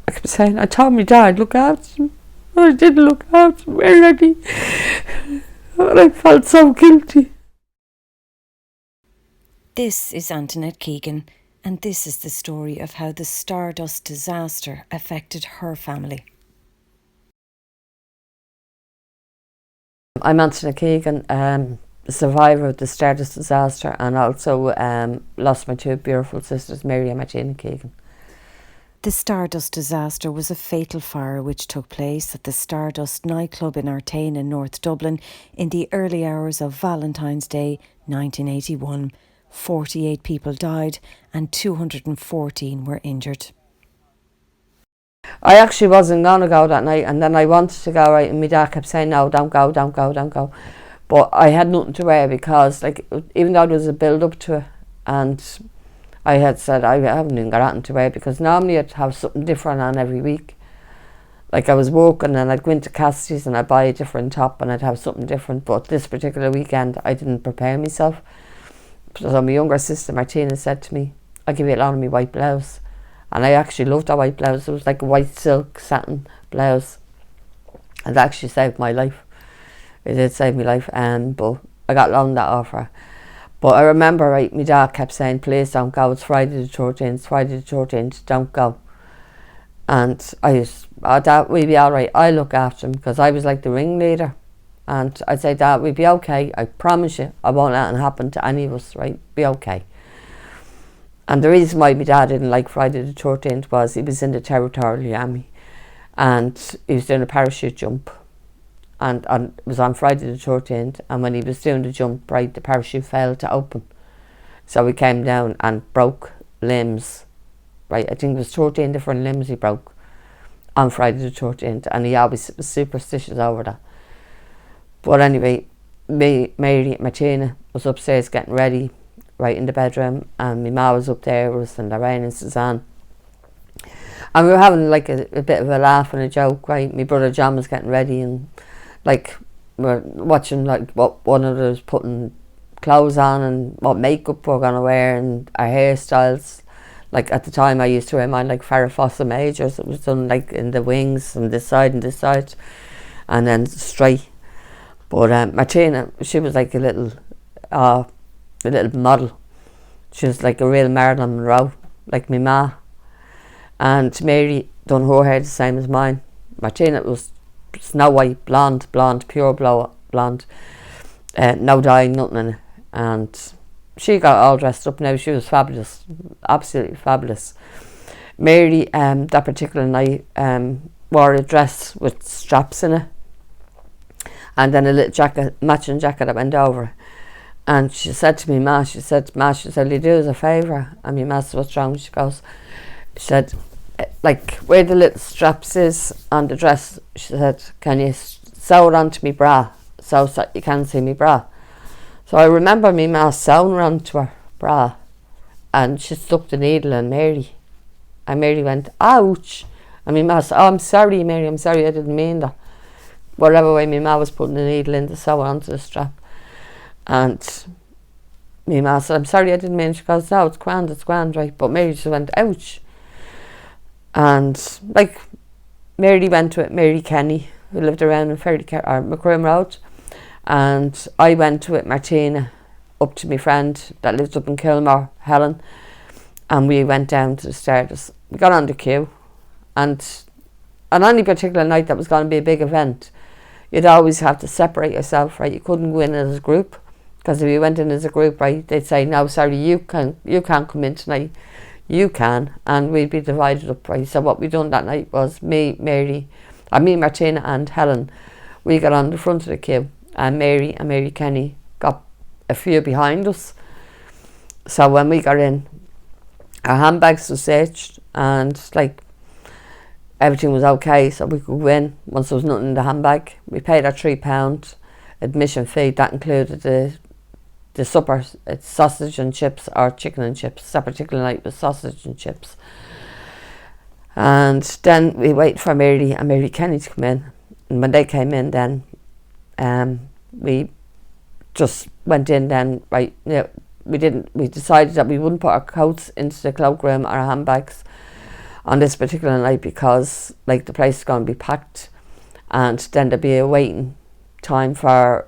I kept saying, I told my dad, look after him. I didn't look after him already. And I felt so guilty. This is Antoinette Keegan, and this is the story of how the Stardust disaster affected her family. I'm Martina Keegan, survivor of the Stardust disaster, and also lost my two beautiful sisters, Mary and Martina Keegan. The Stardust disaster was a fatal fire which took place at the Stardust nightclub in Artane in North Dublin in the early hours of Valentine's Day 1981. 48 people died and 214 were injured. I actually wasn't going to go that night, and then I wanted to go, right, and my dad kept saying, no, don't go, don't go, don't go. But I had nothing to wear because, like, even though there was a build-up to it, and I had said, I haven't even got anything to wear, because normally I'd have something different on every week. Like, I was working and I'd go into Cassidy's and I'd buy a different top and I'd have something different, but this particular weekend I didn't prepare myself. So my younger sister Martina said to me, I'll give you a lot of my white blouse. And I actually loved that white blouse. It was like a white silk satin blouse. It actually saved my life. It did save my life, but I got loaned that off her. But I remember, right, my dad kept saying, please don't go, it's Friday the 13th, it's Friday the 13th, don't go. And I was, oh, Dad, we'll be all right, I'll look after him, because I was like the ringleader. And I'd say, Dad, we'll be okay, I promise you, I won't let it happen to any of us, right, be okay. And the reason why my dad didn't like Friday the 13th was he was in the territorial army and he was doing a parachute jump, and it was on Friday the 13th, and when he was doing the jump, right, the parachute failed to open, so he came down and broke limbs, right, I think it was 13 different limbs he broke on Friday the 13th, and he always was superstitious over that. But anyway, Mary, Martina was upstairs getting ready, right in the bedroom, and my ma was up there with Lorraine and Suzanne, and we were having like a bit of a laugh and a joke, right. My brother John was getting ready, and like we're watching like what one of us putting clothes on and what makeup we're gonna wear and our hairstyles. Like at the time I used to wear mine like Farrah Fawcett Majors. It was done like in the wings and this side and this side, and then straight. But Martina, she was like a little model. She was like a real Marilyn Monroe, like my ma. And Mary done her hair the same as mine. Martina was snow white, blonde, pure blonde, no dye, nothing in it. And she got all dressed up now. She was fabulous, absolutely fabulous. Mary, that particular night, wore a dress with straps in it, and then a little jacket, matching jacket that went over it. And she said to me, Ma, she said, will you do us a favour? And my ma said, what's wrong? She said, like where the little straps is on the dress, she said, can you sew it onto me bra so you can't see me bra? So I remember me ma sewing it onto her bra, and she stuck the needle in Mary, and Mary went, ouch. And my ma said, oh, I'm sorry, Mary, I'm sorry, I didn't mean that. Whatever way my ma was putting the needle in to sew onto the strap. And my ma said, I'm sorry, I didn't mean. She goes, no, it's grand, right. But Mary just went, ouch. And like Mary went with Mary Kenny, who lived around in Macroom Road, and I went with Martina up to my friend that lives up in Kilmore, Helen, and we went down to the Stardust. We got on the queue, and on any particular night that was going to be a big event, you'd always have to separate yourself, right? You couldn't go in as a group, because if you went in as a group, right, they'd say, no, sorry, you can't come in tonight, you can, and we'd be divided up, right? So what we done that night was me, Martina and Helen, we got on the front of the queue, and Mary Kenny got a few behind us. So when we got in, our handbags were searched, and like everything was okay, so we could go in once there was nothing in the handbag. We paid our £3 admission fee. That included the supper. It's sausage and chips or chicken and chips. That particular night was sausage and chips. And then we waited for Mary and Mary Kenny to come in. And when they came in, then we just went in. Then right, you know, we decided that we wouldn't put our coats into the cloakroom or our handbags on this particular night, because like the place is going to be packed, and then there'll be a waiting time to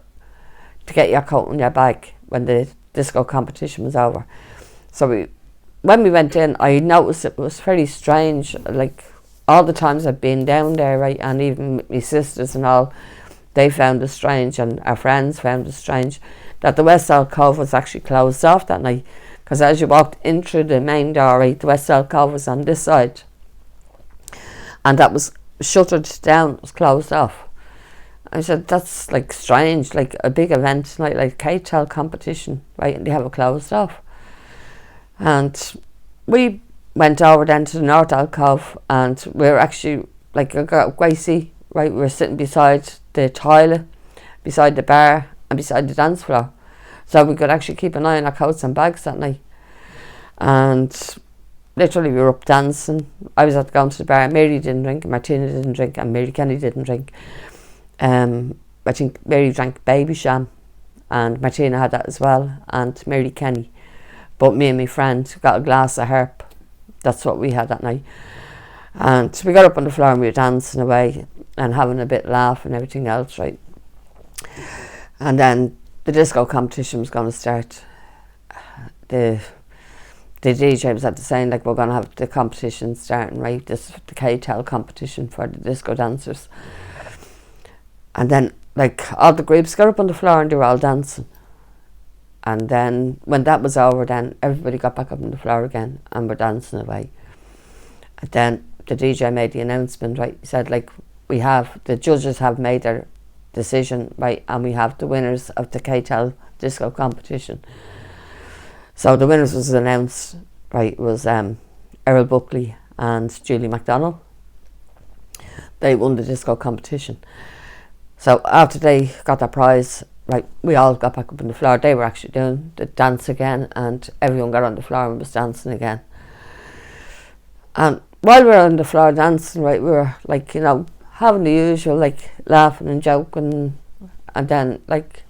get your coat and your bag when the disco competition was over. So when we went in, I noticed it was very strange. Like all the times I've been down there, right, and even my sisters and all, they found it strange, and our friends found it strange that the West Alcove was actually closed off that night. Because as you walked in through the main door, right, the West Alcove was on this side, and that was shuttered down, it was closed off. I said, that's like strange, like a big event like K-Tel competition, right, and they have it closed off. And we went over then to the North Alcove, and we were actually like a great see, right, we were sitting beside the toilet, beside the bar, and beside the dance floor, so we could actually keep an eye on our coats and bags that night. And literally we were up dancing. I was at going to the bar. Mary didn't drink, Martina didn't drink, and Mary Kenny didn't drink. I think Mary drank Baby Sham, and Martina had that as well, and Mary Kenny. But me and my friend got a glass of herb. That's what we had that night. And we got up on the floor and we were dancing away and having a bit laugh and everything else, right? And then the disco competition was going to start. The DJ was at the saying, like, we're going to have the competition starting, right? This is the K-Tel competition for the disco dancers. And then, like, all the groups got up on the floor and they were all dancing. And then, when that was over, then everybody got back up on the floor again and were dancing away. And then the DJ made the announcement, right? He said, like, the judges have made their decision, right? And we have the winners of the K-Tel disco competition. So the winners was announced, right, was Errol Buckley and Julie MacDonald. They won the disco competition. So after they got their prize, right, we all got back up on the floor. They were actually doing the dance again, and everyone got on the floor and was dancing again. And while we were on the floor dancing, right, we were like, you know, having the usual, like, laughing and joking, and then, like,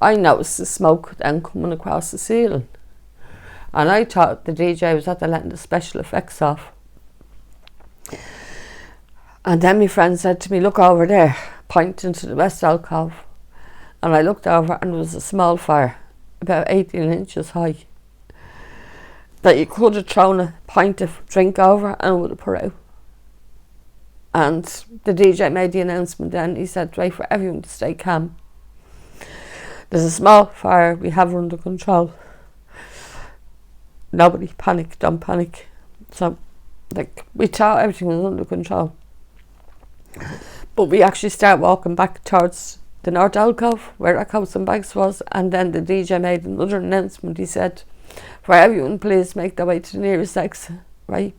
I noticed the smoke then coming across the ceiling. And I thought the DJ was after letting the special effects off. And then my friend said to me, look over there, pointing to the West Alcove. And I looked over and there was a small fire, about 18 inches high, that you could have thrown a pint of drink over and it would have put out. And the DJ made the announcement then. He said, right, for everyone to stay calm. There's a small fire, we have it under control. Nobody panic, don't panic. So, like, we thought everything was under control. But we actually start walking back towards the North Alcove, where our coats and bags was, and then the DJ made another announcement. He said, for everyone, please make their way to the nearest exit, right?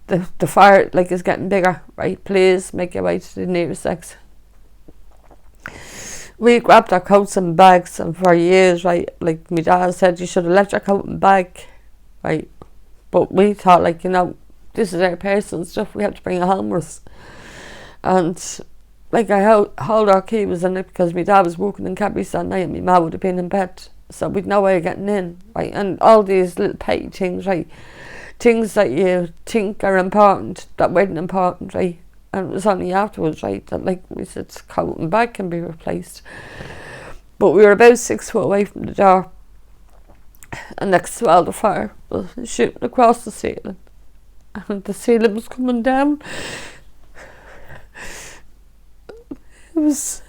The fire, like, is getting bigger, right? Please make your way to the nearest exit. We grabbed our coats and bags, and for years, right, like my dad said, you should have left your coat and bag, right? But we thought, like, you know, this is our personal stuff, we have to bring it home with us. And, like, I hold our key was in it because my dad was working in Cadbury's that night and my mum would have been in bed. So we'd no way of getting in, right? And all these little petty things, right? Things that you think are important, that weren't important, right? And it was only afterwards, right, that, like, we said, coat and bag can be replaced. But we were about 6 foot away from the door, and next to all the fire was shooting across the ceiling, and the ceiling was coming down. It was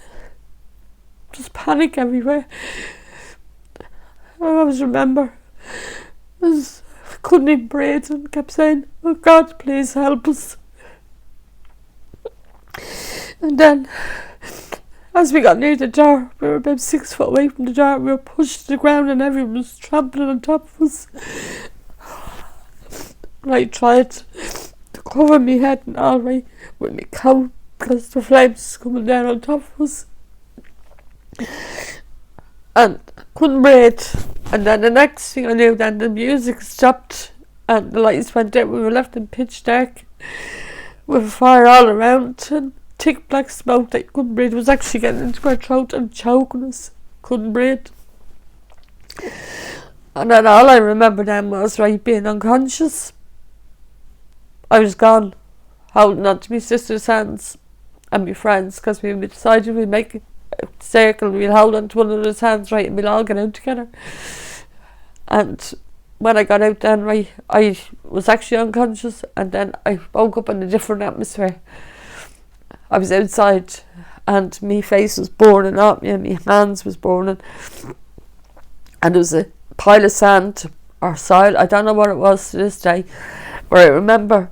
just panic everywhere. I always remember, I couldn't even breathe and kept saying, oh God, please help us. And then, as we got near the door, we were about 6 foot away from the door, we were pushed to the ground and everyone was trampling on top of us. And I tried to cover my head and all, right, with my coat, because the flames was coming down on top of us. And I couldn't breathe. And then the next thing I knew, then the music stopped and the lights went out. We were left in pitch dark with fire all around and thick black smoke that you couldn't breathe. It was actually getting into our throat and choking us. Couldn't breathe. And then all I remember then was, right, being unconscious. I was gone, holding on to my sister's hands and my friends, because we decided we'd make a circle, we'll hold on to one another's hands, right, and we'll all get out together. And when I got out then, right, I was actually unconscious, and then I woke up in a different atmosphere. I was outside and my face was burning up me and my hands was burning, and there was a pile of sand or soil, I don't know what it was to this day, where I remember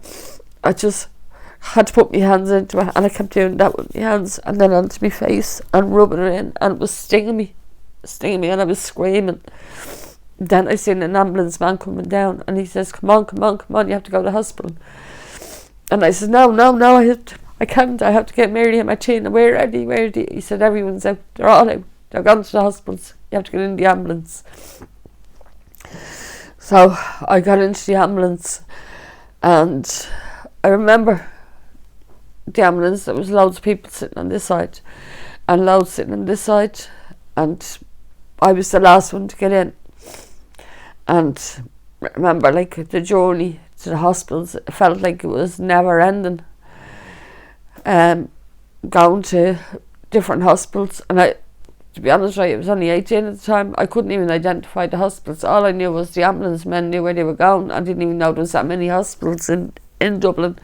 I just had to put my hands into it, and I kept doing that with my hands and then onto my face and rubbing it in, and it was stinging me, and I was screaming. Then I seen an ambulance man coming down, and he says, come on, you have to go to the hospital. And I said, no, I can't, I have to get Mary and Martina. Where are they? He said, everyone's out, they're all out, they're gone to the hospitals, you have to get in the ambulance. So I got into the ambulance, and I remember the ambulance, there was loads of people sitting on this side and loads sitting on this side, and I was the last one to get in. And I remember, like, the journey to the hospitals, it felt like it was never ending. Going to different hospitals, and I, to be honest, right, I was only 18 at the time. I couldn't even identify the hospitals. All I knew was the ambulance men knew where they were going. I didn't even know there was that many hospitals in Dublin.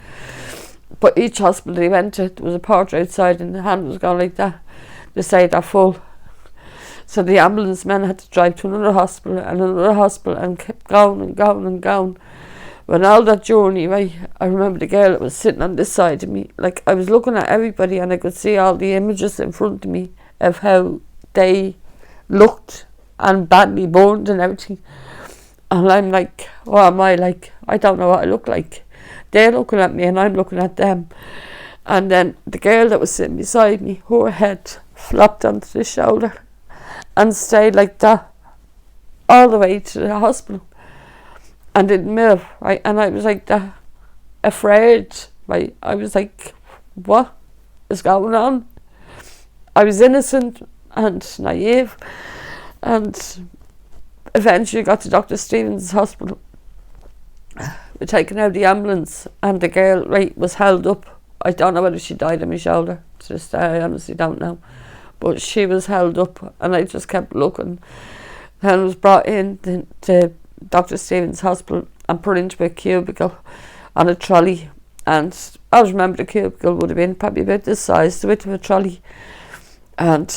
But each hospital they went to, there was a porter outside, and the hand was going like that. They say they're full. So the ambulance men had to drive to another hospital and kept going and going and going. When all that journey, right, I remember the girl that was sitting on this side of me, like, I was looking at everybody and I could see all the images in front of me of how they looked and badly burned and everything. And I'm like, what am I like? I don't know what I look like. They're looking at me and I'm looking at them. And then the girl that was sitting beside me, her head flopped onto the shoulder and stayed like that all the way to the hospital and didn't move, right? And I was like that, afraid, right? I was like, what is going on? I was innocent and naive, and eventually got to Dr. Stevens' hospital. We're taken out of the ambulance, and the girl, right, was held up. I don't know whether she died on my shoulder to this day, I honestly don't know. But she was held up, and I just kept looking. Then was brought in to Dr. Stevens' hospital and put into a cubicle on a trolley. And I always remember the cubicle would have been probably about this size, the width of a trolley. And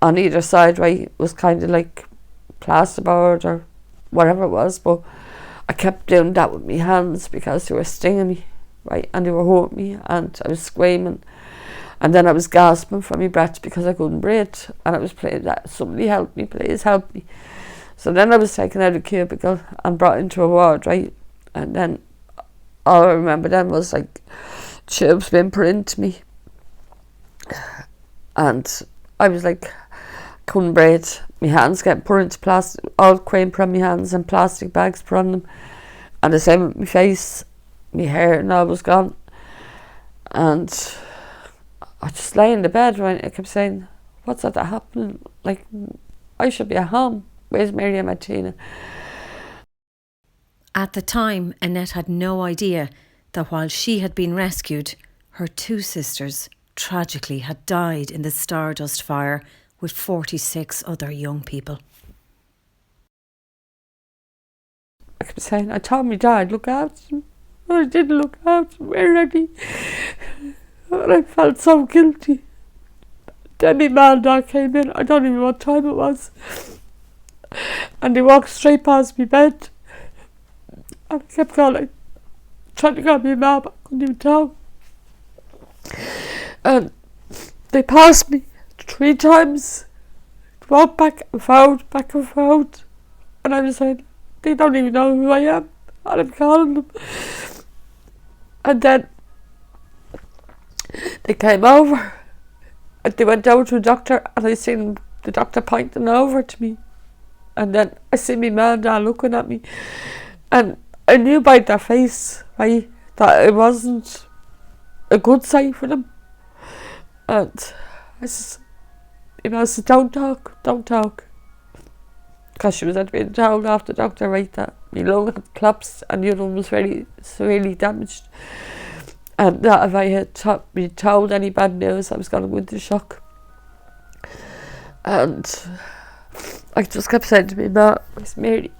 on either side, right, was kind of like plasterboard or whatever it was. But I kept doing that with my hands because they were stinging me, right, and they were hurting me, and I was screaming. And then I was gasping for my breath because I couldn't breathe, and I was playing that, somebody help me, please help me. So then I was taken out of the cubicle and brought into a ward, right, and then all I remember then was like tubes being put into me, and I was like, couldn't breathe. My hands get put into plastic, all cream put on my hands and plastic bags put on them, and the same with my face, my hair and all was gone. And I just lay in the bed, right? I kept saying, what's that happening? Like, I should be at home. Where's Mary and Martina? At the time, Annette had no idea that while she had been rescued, her two sisters tragically had died in the Stardust fire with 46 other young people. I kept saying, I told my dad, look after them. I didn't look after them. Where are they? And I felt so guilty. Then my mum and dad came in, I don't even know what time it was, and they walked straight past my bed, and I kept calling, trying to call my mum, I couldn't even talk. And they passed me 3 times, walked back and forth, and I was saying, they don't even know who I am, and I'm calling them. And then they came over and they went over to a doctor, and I seen the doctor pointing over to me, and then I seen my mum and dad looking at me, and I knew by their face, right, that it wasn't a good sight for them. And I said, I said, don't talk. because she was at being told off the doctor, right, that my lung had collapsed and the other one was very severely damaged, and that if I had been told any bad news I was going to go into shock. And I just kept saying to me, "Ma, Miss Mary,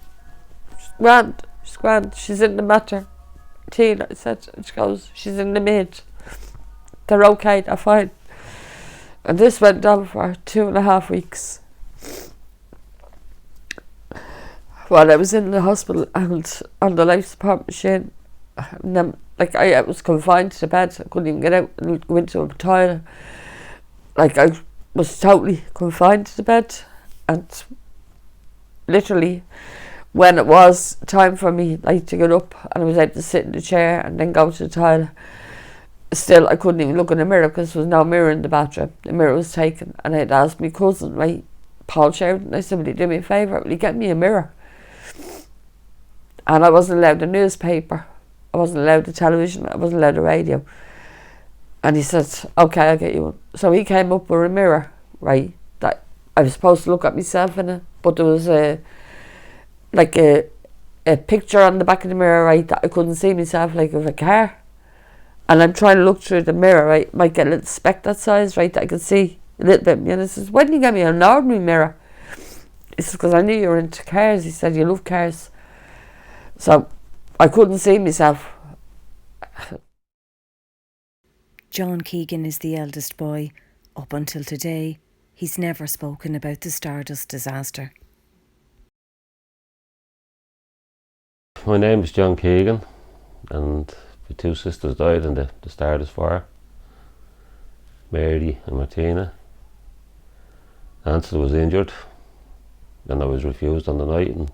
she's grand, she's in the matter." Tina, I said, and she goes, "She's in the mid. They're okay, they're fine." And this went on for 2.5 weeks. While I was in the hospital and on the life support machine, and then, like, I was confined to the bed. I couldn't even get out and go into a toilet. Like, I was totally confined to the bed, and literally when it was time for me, like, to get up and I was able to sit in the chair and then go to the toilet, still I couldn't even look in the mirror because there was no mirror in the bathroom. The mirror was taken, and I'd asked my cousin, right, Paul Sheridan, I said, "Will you do me a favour, will you get me a mirror?" And I wasn't allowed a newspaper, I wasn't allowed the television, I wasn't allowed the radio. And he said, "Okay, I'll get you one." So he came up with a mirror, right, that I was supposed to look at myself in it, but there was a picture on the back of the mirror, right, that I couldn't see myself, like of a car. And I'm trying to look through the mirror, right, might get a little speck that size, right, that I could see a little bit. And he says, "Why didn't you get me an ordinary mirror?" He says, "Because I knew you were into cars." He said, "You love cars." So I couldn't see myself. John Keegan is the eldest boy. Up until today, he's never spoken about the Stardust disaster. My name is John Keegan, and my 2 sisters died in the Stardust fire. Mary and Martina. Ansel was injured, and I was refused on the night. And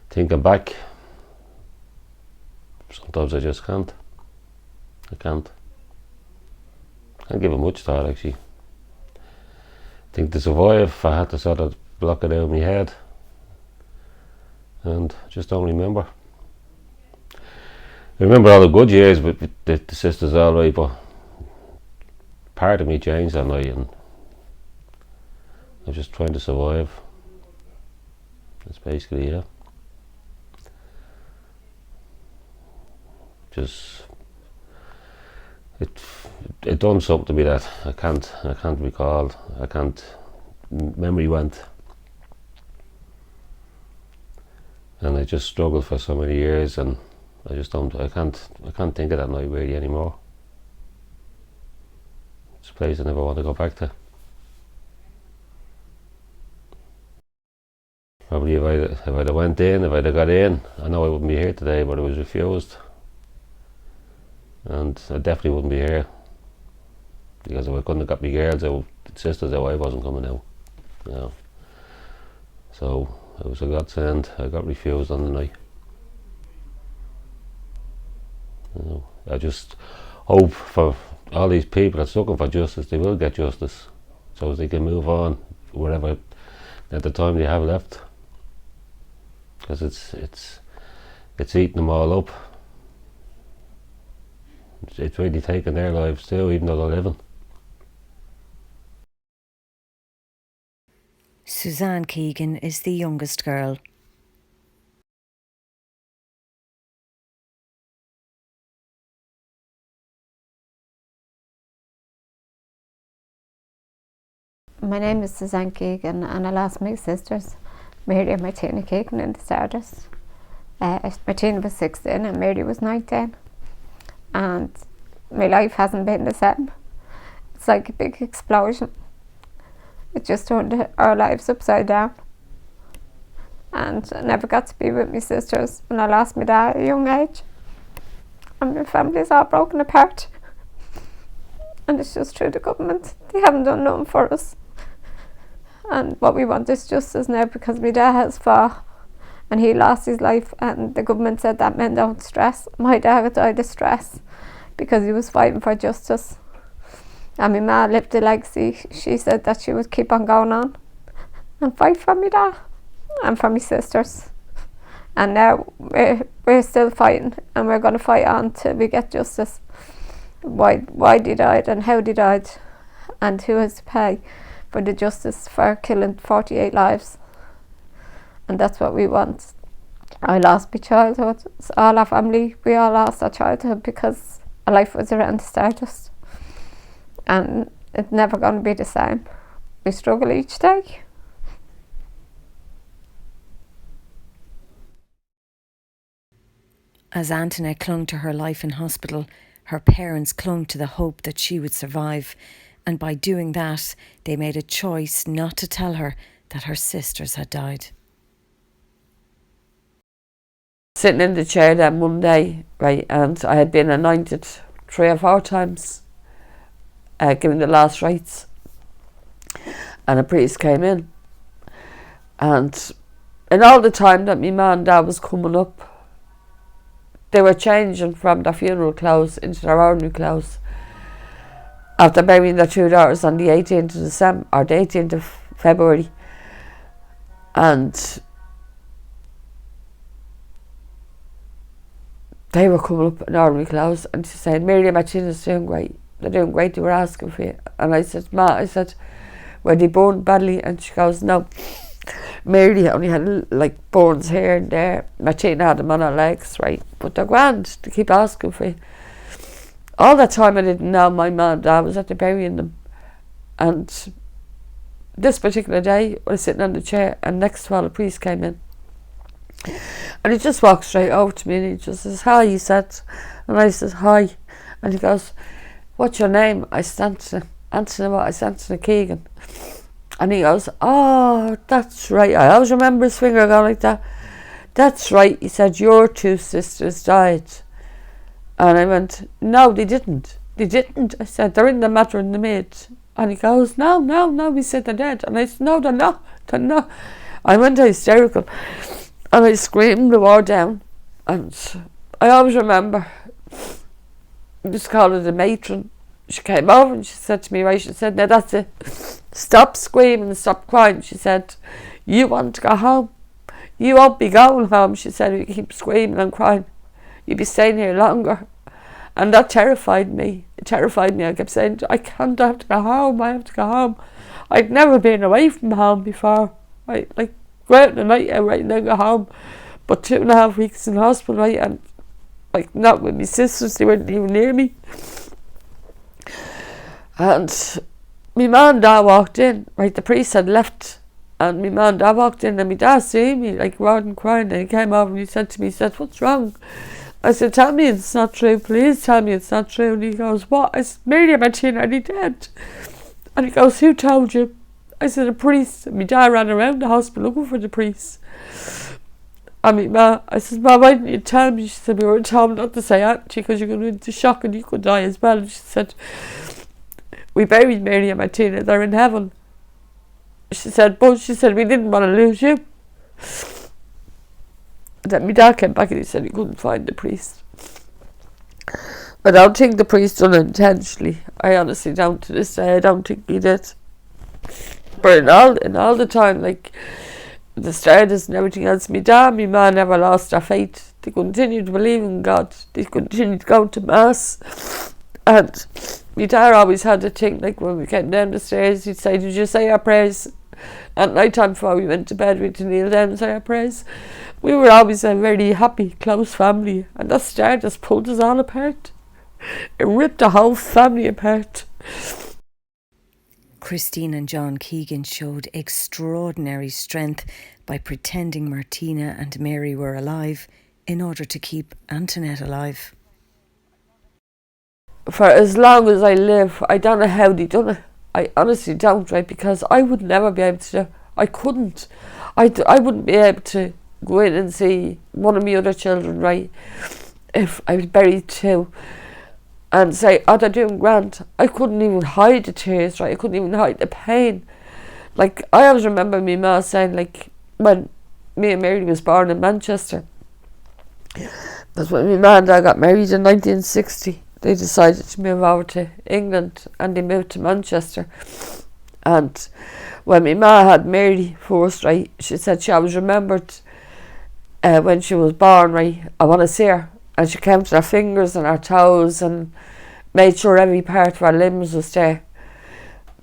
thinking back, sometimes I just can't. I can't give it much thought, actually. I think to survive, I had to sort of block it out of my head, and just don't remember. I remember all the good years with the sisters, all right, but part of me changed that night, and I was just trying to survive. That's basically it. Just it done something to me that I can't recall. Memory went, and I just struggled for so many years, and I can't think of that night really anymore. It's a place I never want to go back to. Probably if I'd have went in, if I'd have got in, I know I wouldn't be here today, but I was refused. And I definitely wouldn't be here, because if I couldn't have got my girls out, sisters out, I wasn't coming out. You know. So it was a godsend. I got refused on the night. You know, I just hope for all these people that's looking for justice, they will get justice, so they can move on wherever at the time they have left, because it's eating them all up. It's really taking their lives too, even though they're living. Suzanne Keegan is the youngest girl. My name is Suzanne Keegan, and I lost my sisters, Mary and Martina Keegan, in the Stardust. Martina was 16 and Mary was 19. And my life hasn't been the same. It's like a big explosion. It just turned our lives upside down. And I never got to be with my sisters, and I lost my dad at a young age. And my family's all broken apart. And it's just through the government. They haven't done nothing for us. And what we want is justice now, because my dad has fought and he lost his life, and the government said that men don't stress. My dad died of stress because he was fighting for justice. And my ma lived a legacy. She said that she would keep on going on and fight for my dad and for my sisters. And now we're still fighting, and we're going to fight on till we get justice. Why they died and how they died, and who has to pay for the justice for killing 48 lives. and that's what we want. I lost my childhood. It's all our family. We all lost our childhood because our life was around the Stardust, and it's never going to be the same. We struggle each day. As Antoinette clung to her life in hospital, her parents clung to the hope that she would survive, and by doing that, they made a choice not to tell her that her sisters had died. Sitting in the chair that Monday, right, and I had been anointed 3 or 4 times, given the last rites, and a priest came in, and in all the time that my mum and dad was coming up, they were changing from their funeral clothes into their ordinary clothes after burying their 2 daughters on the 18th of December, or the 18th of February. And they were coming up in ordinary clothes, and she said, Mary and Martina's doing great. They're doing great, they were asking for you. And I said, Ma, I said, were they burned badly? And she goes, no. Mary only had like burns here and there. Martina had them on her legs, right? But they're grand, they keep asking for you. All that time I didn't know my mum and dad was at the burying them. And this particular day, I was sitting on the chair, and next while the priest came in. And he just walked straight over to me, and he just says, hi, he said. And I said, hi. And he goes, what's your name? I said, Anthony. Anthony what? I said, Anthony Keegan. And he goes, oh, that's right. I always remember his finger going like that. That's right. He said, your 2 sisters died. And I went, no, they didn't. They didn't. I said, they're in the matter in the mid. And he goes, no. He said, they're dead. And I said, no, they're not. They're not. I went hysterical. And I screamed the word down. And I always remember, just call her the matron. She came over and she said to me, right, she said, now that's it. Stop screaming and stop crying. She said, you want to go home. You won't be going home. She said, if you keep screaming and crying, you'll be staying here longer. And that terrified me. It terrified me. I kept saying, I can't, I have to go home. I have to go home. I'd never been away from home before. I like go out in the night out, right, and then go home. But 2.5 weeks in hospital, right, and like not with my sisters, they weren't even near me. And my mum and dad walked in, right, the priest had left, and my mum and dad walked in, and my dad seen me like roaring crying, and he came over and he said to me, he said, what's wrong? I said, tell me it's not true, please tell me it's not true. And he goes, what? I said, Mary and Martina, are they dead? And he goes, who told you? I said, a priest. And my dad ran around the hospital looking for the priest. And my ma, I said, Ma, why didn't you tell me? She said, we were told not to say that because you're going into shock and you could die as well. And she said, we buried Mary and Martina, they're in heaven. She said, but she said, we didn't want to lose you. And then my dad came back and he said he couldn't find the priest. I don't think the priest done it intentionally. I honestly don't. To this day, I don't think he did. But in all the time, like the Stardust and everything else, my dad, my man never lost their faith. They continued to believe in God. They continued to go to mass. And my dad always had to think, like when we came down the stairs, he'd say, did you say our prayers? At night time before we went to bed, we'd kneel down and say our prayers. We were always a very happy, close family, and that Stardust pulled us all apart. It ripped the whole family apart. Christine and John Keegan showed extraordinary strength by pretending Martina and Mary were alive in order to keep Antoinette alive. For as long as I live, I don't know how they done it. I honestly don't, right? Because I would never be able to do it. I couldn't. I wouldn't be able to go in and see one of my other children, right, if I was buried too, and say, oh, they're doing grand. I couldn't even hide the tears, right? I couldn't even hide the pain. Like, I always remember my ma saying, like, when me and Mary was born in Manchester, that's when my ma and dad got married in 1960. They decided to move over to England and they moved to Manchester. And when my ma had Mary first, right, she said she always remembered when she was born, right, I want to see her. And she counted her fingers and her toes and made sure every part of her limbs was there.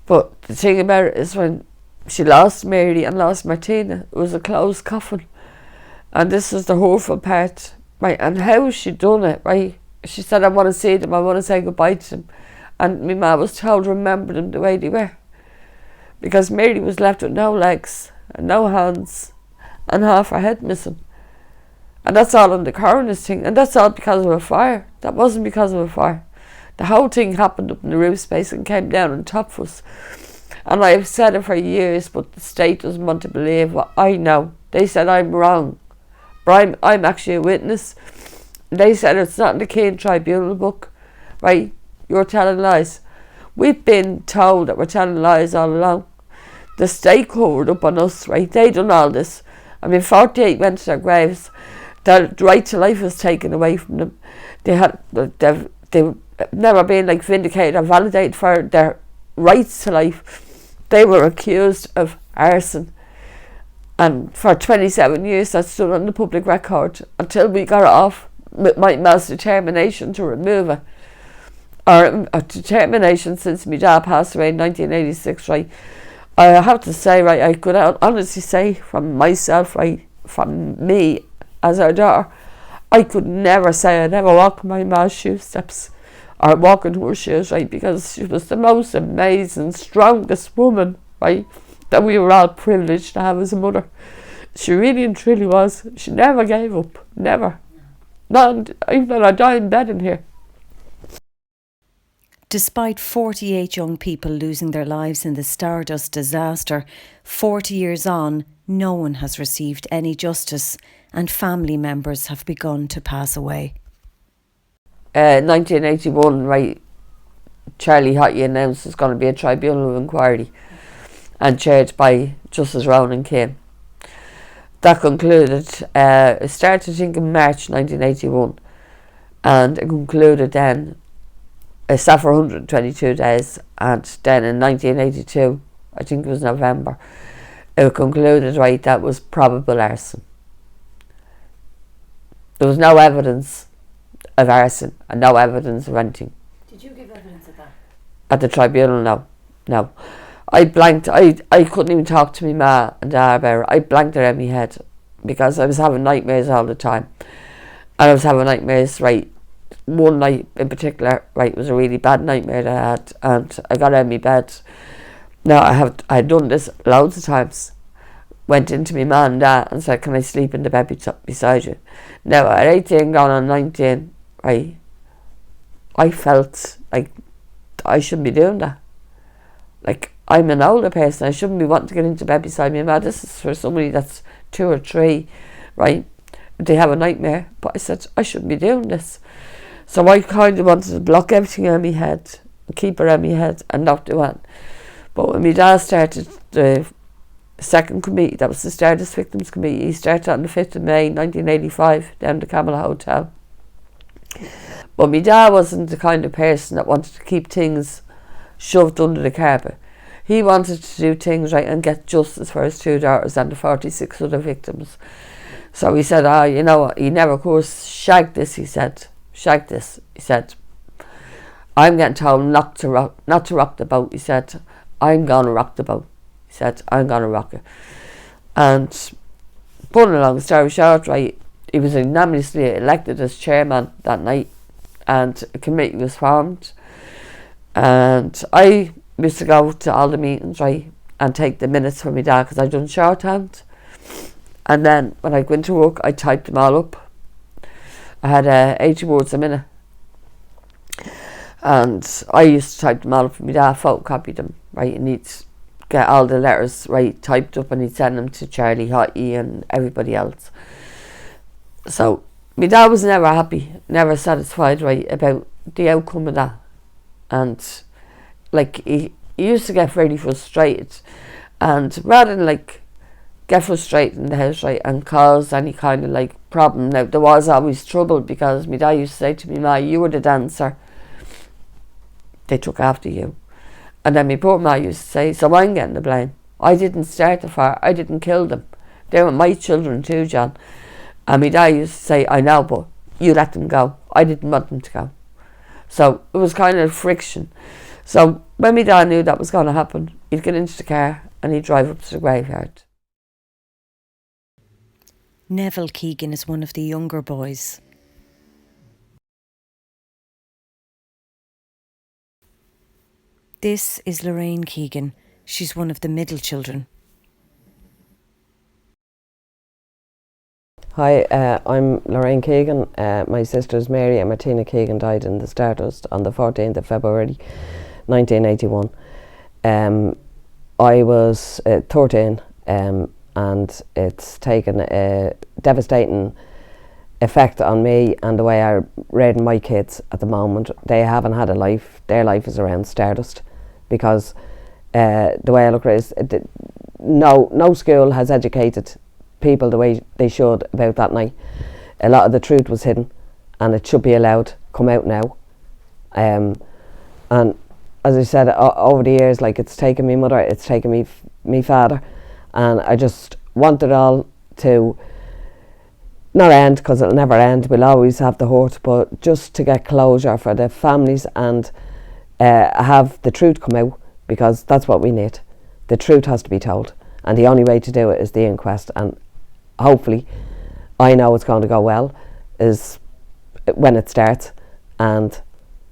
But the thing about it is when she lost Mary and lost Martina. It was a closed coffin. And this is the hurtful part, right? And how she done it, right? She said, I want to see them, I want to say goodbye to them. And my ma was told to remember them the way they were. Because Mary was left with no legs and no hands and half her head missing. And that's all on the coroner's thing. And that's all because of a fire. That wasn't because of a fire. The whole thing happened up in the roof space and came down on top of us. And I've said it for years, but the state doesn't want to believe what I know. They said I'm wrong. But I'm actually a witness. They said it's not in the Keegan Tribunal book. Right? You're telling lies. We've been told that we're telling lies all along. The state covered up on us, right? They done all this. I mean, 48 went to their graves. Their right to life was taken away from them. They've never been like vindicated or validated for their rights to life. They were accused of arson. And for 27 years that stood on the public record until we got it off with my ma's determination to remove it. Or a determination since my dad passed away in 1986, right? I have to say, right, I could honestly say from myself, right, from me as her daughter, I could never say I'd ever walk in my ma's shoe steps or walk in her shoes, right, because she was the most amazing, strongest woman, right, that we were all privileged to have as a mother. She really and truly was. She never gave up, never. Not even on her dying bed in here. Despite 48 young people losing their lives in the Stardust disaster, 40 years on, no one has received any justice and family members have begun to pass away. 1981, right, Charlie Hottie announced there's going to be a tribunal inquiry and chaired by Justice Ronan Keane. That concluded, it started I think in March 1981 and it concluded then. It sat for 122 days and then in 1982, I think it was November, it concluded, right, that was probable arson. There was no evidence of arson and no evidence of anything. Did you give evidence of that? At the tribunal, no. I blanked, I couldn't even talk to my ma and dad about it. I blanked it in my head because I was having nightmares all the time. And I was having nightmares, right, one night in particular, right, was a really bad nightmare that I had, and I got out of my bed. Now I had done this loads of times. Went into my mum and dad and said, can I sleep in the bed beside you? Now at 18 going on 19, right, I felt like I shouldn't be doing that. Like, I'm an older person, I shouldn't be wanting to get into bed beside me. Ma, this is for somebody that's 2 or 3, right? They have a nightmare. But I said, I shouldn't be doing this. So I kind of wanted to block everything out of my head, keep it out of my head and not do it. But when my dad started the second committee, that was the Stardust Victims Committee, he started on the 5th of May 1985 down at the Camel Hotel. But my dad wasn't the kind of person that wanted to keep things shoved under the carpet. He wanted to do things right and get justice for his 2 daughters and the 46 other victims. So he said, you know what, he never, of course, shagged this, he said. Shagged this. He said, I'm getting told not to rock the boat. He said, I'm going to rock the boat. He said, I'm going to rock it. And putting a long story short, right, he was unanimously elected as chairman that night and a committee was formed. And I used to go to all the meetings, right, and take the minutes for my dad because I'd done shorthand. And then when I went to work, I typed them all up. I had 80 words a minute. And I used to type them all up for my dad, photocopy them, right, and he'd get all the letters, right, typed up and he'd send them to Charlie Hottie and everybody else. So my dad was never happy, never satisfied, right, about the outcome of that. And like he used to get very frustrated, and rather than like get frustrated in the house, right, and cause any kind of like problem. Now there was always trouble because my dad used to say to me, Ma, you were the dancer, they took after you. And then my poor ma used to say, so I'm getting the blame. I didn't start the fire, I didn't kill them, they were my children too, John. And my dad used to say, I know, but you let them go, I didn't want them to go. So it was kind of friction. So when my dad knew that was going to happen, he'd get into the car and he'd drive up to the graveyard. Neville Keegan is one of the younger boys. This is Lorraine Keegan. She's one of the middle children. Hi, I'm Lorraine Keegan. My sisters Mary and Martina Keegan died in the Stardust on the 14th of February 1981. I was 13 and it's taken a devastating effect on me and the way I raise my kids at the moment. They haven't had a life. Their life is around Stardust because the way I look at it is no school has educated people the way they should about that night. A lot of the truth was hidden and it should be allowed come out now. And as I said, over the years, like, it's taken me mother, it's taken me father, and I just want it all to not end, because it'll never end. We'll always have the hurt, but just to get closure for the families and have the truth come out, because that's what we need. The truth has to be told, and the only way to do it is the inquest. And hopefully, I know it's going to go well, is when it starts, and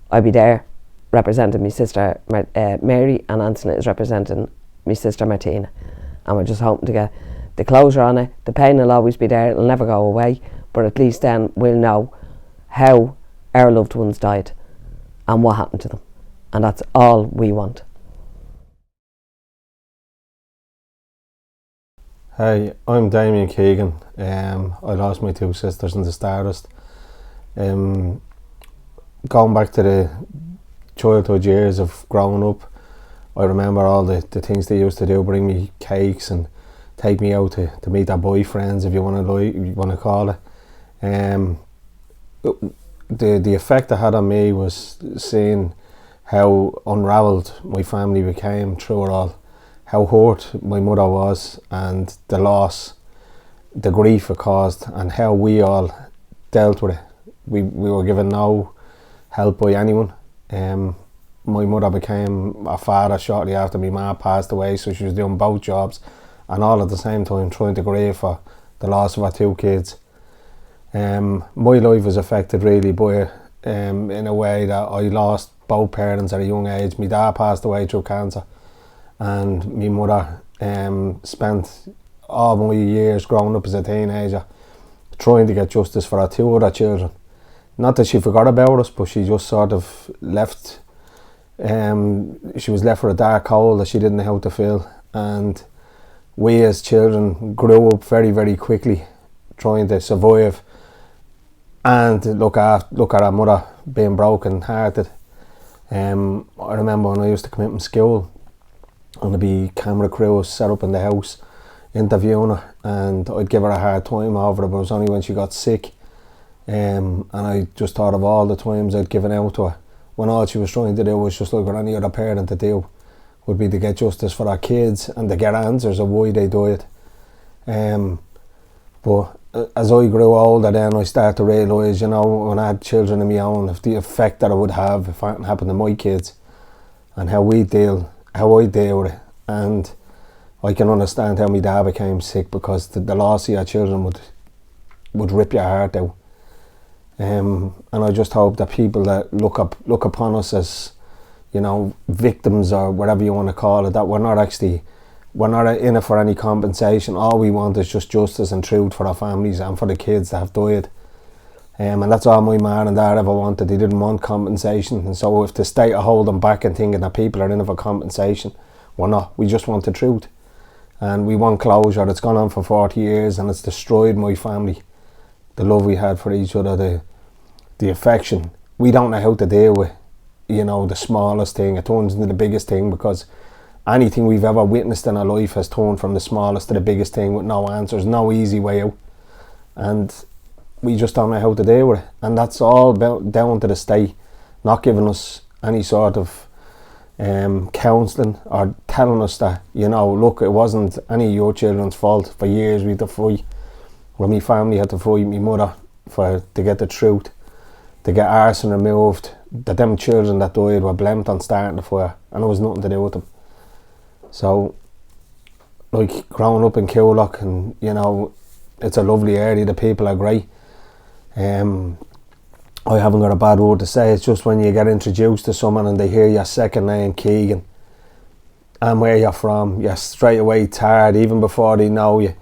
I'll be there representing my sister Mary, and Anthony is representing my sister Martina, and we're just hoping to get the closure on it. The pain will always be there, it'll never go away, but at least then we'll know how our loved ones died and what happened to them, and that's all we want. Hi, I'm Damien Keegan. I lost my two sisters in the Stardust. Going back to the childhood years of growing up, I remember all the things they used to do, bring me cakes and take me out to meet their boyfriends, if you want to call it. The effect it had on me was seeing how unravelled my family became through it all, how hurt my mother was, and the loss, the grief it caused, and how we all dealt with it. We were given no help by anyone. My mother became a father shortly after my ma passed away, so she was doing both jobs and all at the same time trying to grieve for the loss of her two kids. My life was affected really by it, in a way that I lost both parents at a young age. My dad passed away through cancer, and my mother spent all my years growing up as a teenager trying to get justice for her two other children. Not that she forgot about us, but she just sort of left. She was left with a dark hole that she didn't know how to fill, and we as children grew up very, very quickly trying to survive and look at our mother being broken hearted. I remember when I used to come in from school and there'd be camera crews set up in the house interviewing her, and I'd give her a hard time over it, but it was only when she got sick. And I just thought of all the times I'd given out to her when all she was trying to do was just like any other parent to do, would be to get justice for our kids and to get answers of why they died. But as I grew older, then I started to realise, you know, when I had children of my own, if the effect that it would have if it happened to my kids, and how I deal with it. And I can understand how my dad became sick, because the loss of your children would rip your heart out. And I just hope that people that look upon us as, you know, victims or whatever you want to call it, that we're not in it for any compensation. All we want is just justice and truth for our families and for the kids that have died. And that's all my man and dad ever wanted. They didn't want compensation. And so if the state are holding back and thinking that people are in it for compensation, we're not. We just want the truth. And we want closure. It's gone on for 40 years and it's destroyed my family. The love we had for each other, the affection. We don't know how to deal with, you know, the smallest thing. It turns into the biggest thing, because anything we've ever witnessed in our life has turned from the smallest to the biggest thing with no answers, no easy way out. And we just don't know how to deal with it. And that's all down to the state not giving us any sort of counselling or telling us that, you know, look, it wasn't any of your children's fault. For years we had to fight. When my family had to fight my mother to get the truth, to get arson removed, that them children that died were blamed on starting the fire, and it was nothing to do with them. So like growing up in Coolock, and you know, it's a lovely area, the people are great. I haven't got a bad word to say. It's just when you get introduced to someone and they hear your second name, Keegan, and where you're from, you're straight away tired, even before they know you.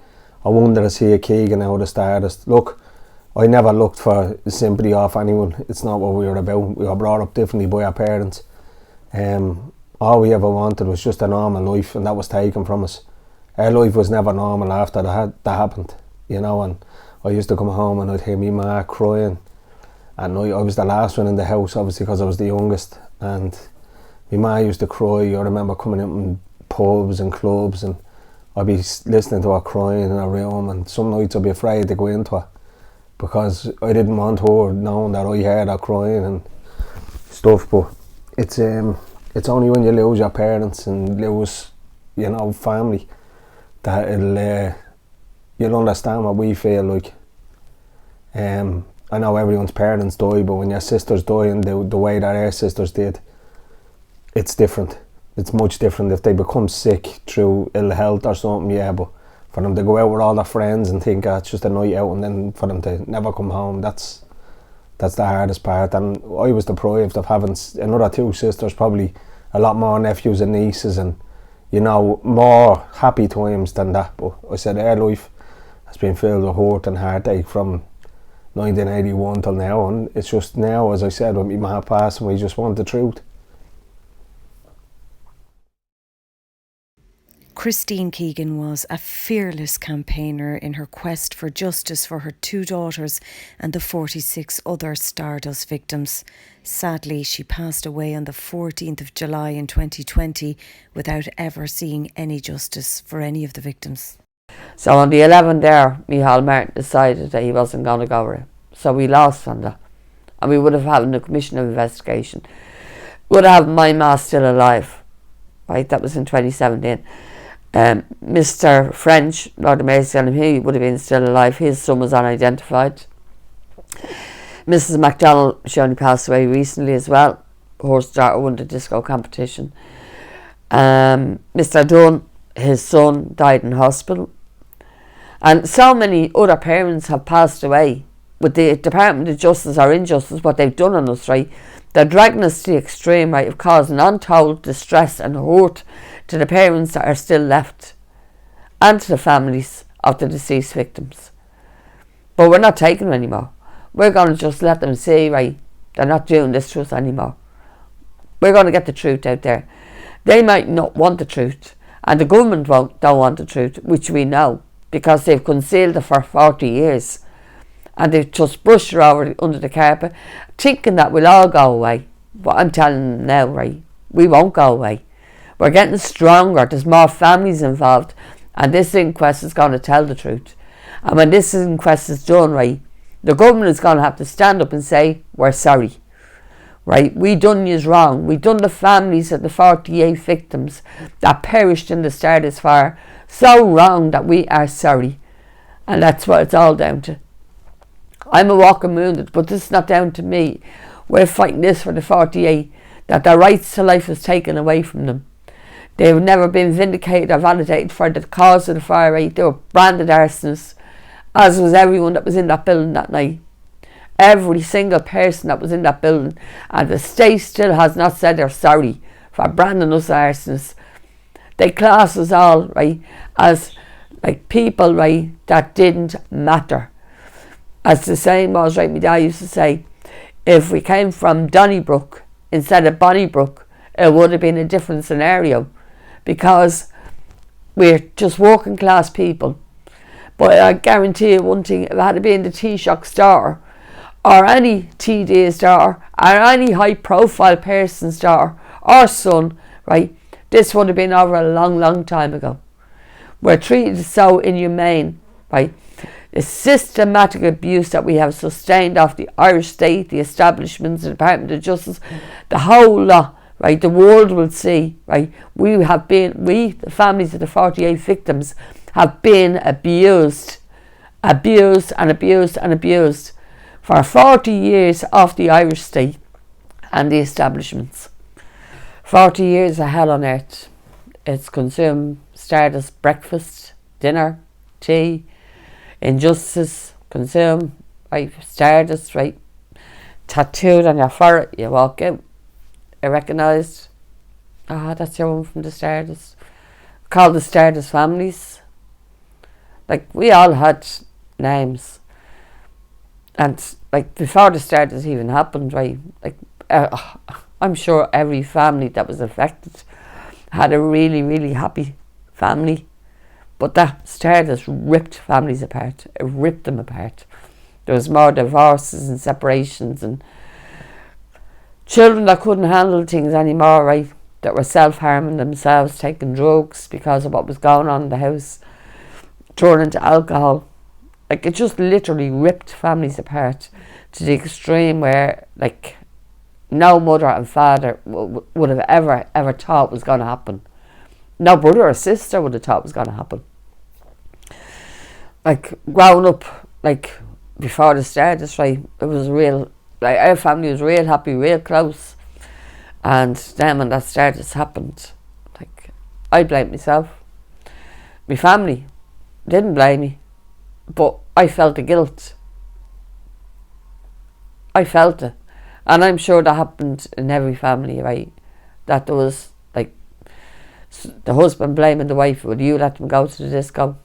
I wonder to see a Keegan out of Stardust. Look, I never looked for sympathy off anyone. It's not what we were about. We were brought up differently by our parents. All we ever wanted was just a normal life, and that was taken from us. Our life was never normal after that happened, you know. And I used to come home and I'd hear me ma crying. At night, I was the last one in the house, obviously, because I was the youngest, and my ma used to cry. I remember coming out in pubs and clubs, and I'd be listening to her crying in her room, and some nights I'd be afraid to go into her because I didn't want her knowing that I heard her crying and stuff. But it's only when you lose your parents and lose, you know, family, that you'll understand what we feel like. I know everyone's parents die, but when your sisters die in the way that our sisters did, it's different. It's much different. If they become sick through ill health or something, yeah, but for them to go out with all their friends and think it's just a night out, and then for them to never come home, that's the hardest part. And I was deprived of having another 2 sisters, probably a lot more nephews and nieces, and you know, more happy times than that. But I said our life has been filled with hurt and heartache from 1981 till now, and it's just now, as I said, when my ma passed, and we just want the truth. Christine Keegan was a fearless campaigner in her quest for justice for her 2 daughters and the 46 other Stardust victims. Sadly, she passed away on the 14th of July in 2020 without ever seeing any justice for any of the victims. So on the 11th there, Micheál Martin decided that he wasn't going to go with it. So we lost on that. And we would have had a commission of investigation. Would have my ma still alive. Right, that was in 2017. Mr. French, Lord of Mercy on him, he would have been still alive. His son was unidentified. Mrs. MacDonald, she only passed away recently as well. Her daughter won the disco competition. Mr. Dunn, his son, died in hospital. And so many other parents have passed away with the Department of Justice or injustice, what they've done on us, right? They're dragging us to the extreme, right, of causing untold distress and hurt to the parents that are still left and to the families of the deceased victims. But we're not taking them anymore. We're going to just let them see, right, they're not doing this to us anymore. We're going to get the truth out there. They might not want the truth, and the government don't want the truth, which we know, because they've concealed it for 40 years. And they've just brushed it over under the carpet, thinking that we'll all go away. But I'm telling them now, right, we won't go away. We're getting stronger. There's more families involved, and this inquest is going to tell the truth. And when this inquest is done, right, the government is going to have to stand up and say, we're sorry. Right, we done yous wrong. We done the families of the 48 victims that perished in the Stardust fire so wrong that we are sorry. And that's what it's all down to. I'm a walking wounded, but this is not down to me. We're fighting this for the 48, that their rights to life was taken away from them. They've never been vindicated or validated for the cause of the fire rate. They were branded arsonists, as was everyone that was in that building that night. Every single person that was in that building. And the state still has not said they're sorry for branding us arsonists. They class us all, right, as like people, right, that didn't matter. As the saying was, right, my dad used to say, if we came from Donnybrook instead of Bonnybrook, it would have been a different scenario, because we're just working class people. But I guarantee you one thing, if it had been the Taoiseach Star, or any TD Star, or any high profile person's daughter or son, right, this would have been over a long, long time ago. We're treated so inhumane, right? The systematic abuse that we have sustained off the Irish state, the establishments, the Department of Justice, the whole lot, right, the world will see, right, we, the families of the 48 victims, have been abused for 40 years off the Irish state and the establishments. 40 years of hell on earth. It's consumed Stardust breakfast, dinner, tea, injustice, consume, right, Stardust, right, tattooed on your forehead, you walk out, recognised, that's your one from the Stardust. Called the Stardust families. Like, we all had names. And, like, before the Stardust even happened, right, like, I'm sure every family that was affected had a really, really happy family. But that Stardust ripped families apart. It ripped them apart. There was more divorces and separations and children that couldn't handle things anymore, right? That were self-harming themselves, taking drugs because of what was going on in the house, thrown into alcohol. Like, it just literally ripped families apart to the extreme where, like, no mother and father would have ever thought was going to happen. No brother or sister would have thought was going to happen. Like, growing up, like, before the Stardust, right, it was real, like, our family was real happy, real close. And then when that Stardust happened, like, I blamed myself. My family didn't blame me, but I felt the guilt. I felt it. And I'm sure that happened in every family, right? That there was, like, the husband blaming the wife, would you let them go to the disco?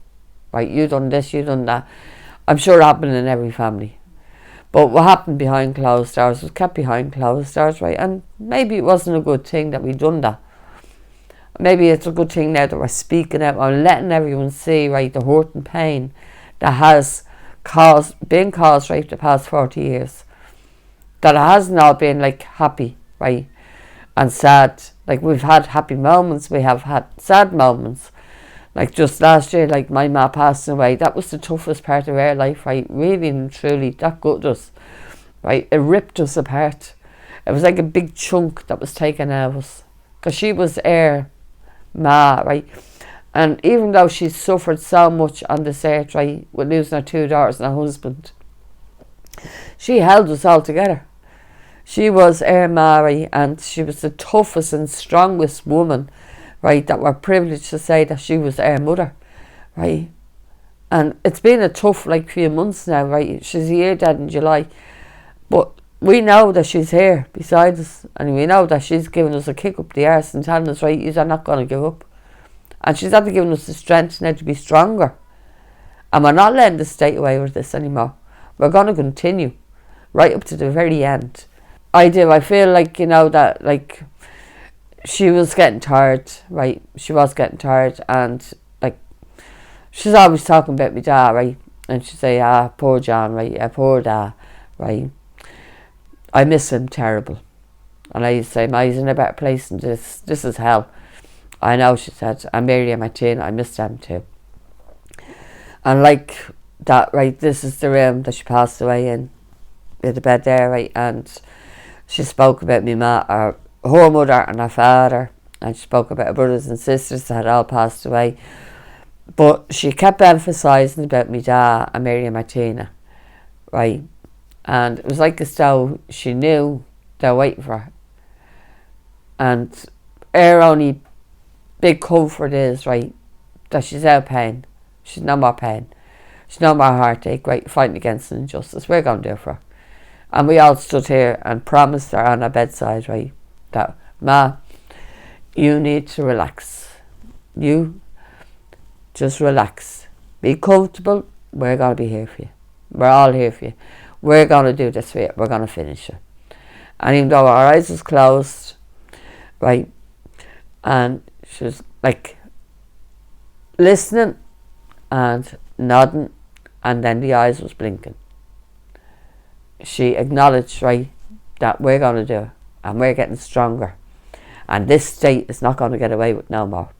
Right, you done this, you done that. I'm sure it happened in every family. But what happened behind closed doors was kept behind closed doors, right? And maybe it wasn't a good thing that we done that. Maybe it's a good thing now that we're speaking out and letting everyone see, right, the hurt and pain that has been caused, right, the past 40 years. That it hasn't all been, like, happy, right, and sad. Like, we've had happy moments, we have had sad moments. Like, just last year, like, my ma passing away, that was the toughest part of our life, right? Really and truly, that gutted us, right? It ripped us apart. It was like a big chunk that was taken out of us. Because she was our ma, right? And even though she suffered so much on this earth, right, with losing her 2 daughters and her husband, she held us all together. She was our ma, right? And she was the toughest and strongest woman, right, that we're privileged to say that she was our mother, right? And it's been a tough, like, few months now, right? She's a year dead in July, but we know that she's here beside us, and we know that she's giving us a kick up the arse and telling us, right, you're not going to give up. And she's after giving us the strength now to be stronger. And we're not letting the state away with this anymore. We're going to continue right up to the very end. I feel like, you know, that, like, she was getting tired, right? She was getting tired, and, like, she's always talking about my dad, right? And she'd say, poor John, right? Yeah, poor dad, right? I miss him terrible. And I used to say, Ma, he's in a better place than this. This is hell. I know, she said. And Mary and Martina, I miss them too. And, like, that, right, this is the room that she passed away in the bed there, right? And she spoke about me ma, her mother and her father, and she spoke about her brothers and sisters that had all passed away. But she kept emphasising about me dad and Mary and Martina, right? And it was like as though she knew they were waiting for her. And her only big comfort is, right, that she's out of pain. She's no more pain. She's no more heartache, right, fighting against injustice. We're going to do it for her. And we all stood here and promised her on her bedside, right, that, Ma, you need to relax. You just relax. Be comfortable. We're going to be here for you. We're all here for you. We're going to do this for you. We're going to finish it. And even though our eyes was closed, right, and she was, like, listening and nodding, and then the eyes was blinking. She acknowledged, right, that we're going to do it, and we're getting stronger. And this state is not going to get away with no more.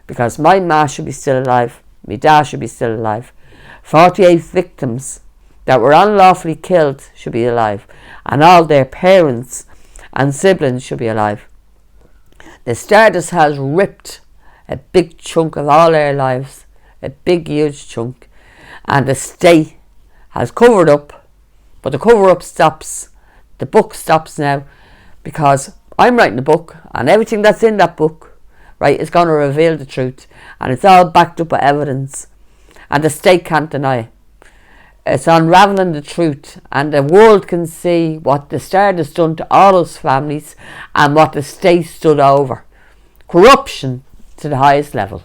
Because my ma should be still alive. My dad should be still alive. 48 victims that were unlawfully killed should be alive. And all their parents and siblings should be alive. The Stardust has ripped a big chunk of all our lives. A big, huge chunk. And the state has covered up. But the cover-up stops. The book stops now. Because I'm writing a book. And everything that's in that book right, is going to reveal the truth, and it's all backed up with evidence, and the state can't deny it. It's unravelling the truth, and the world can see what the Stardust done to all those families and what the state stood over. Corruption to the highest level.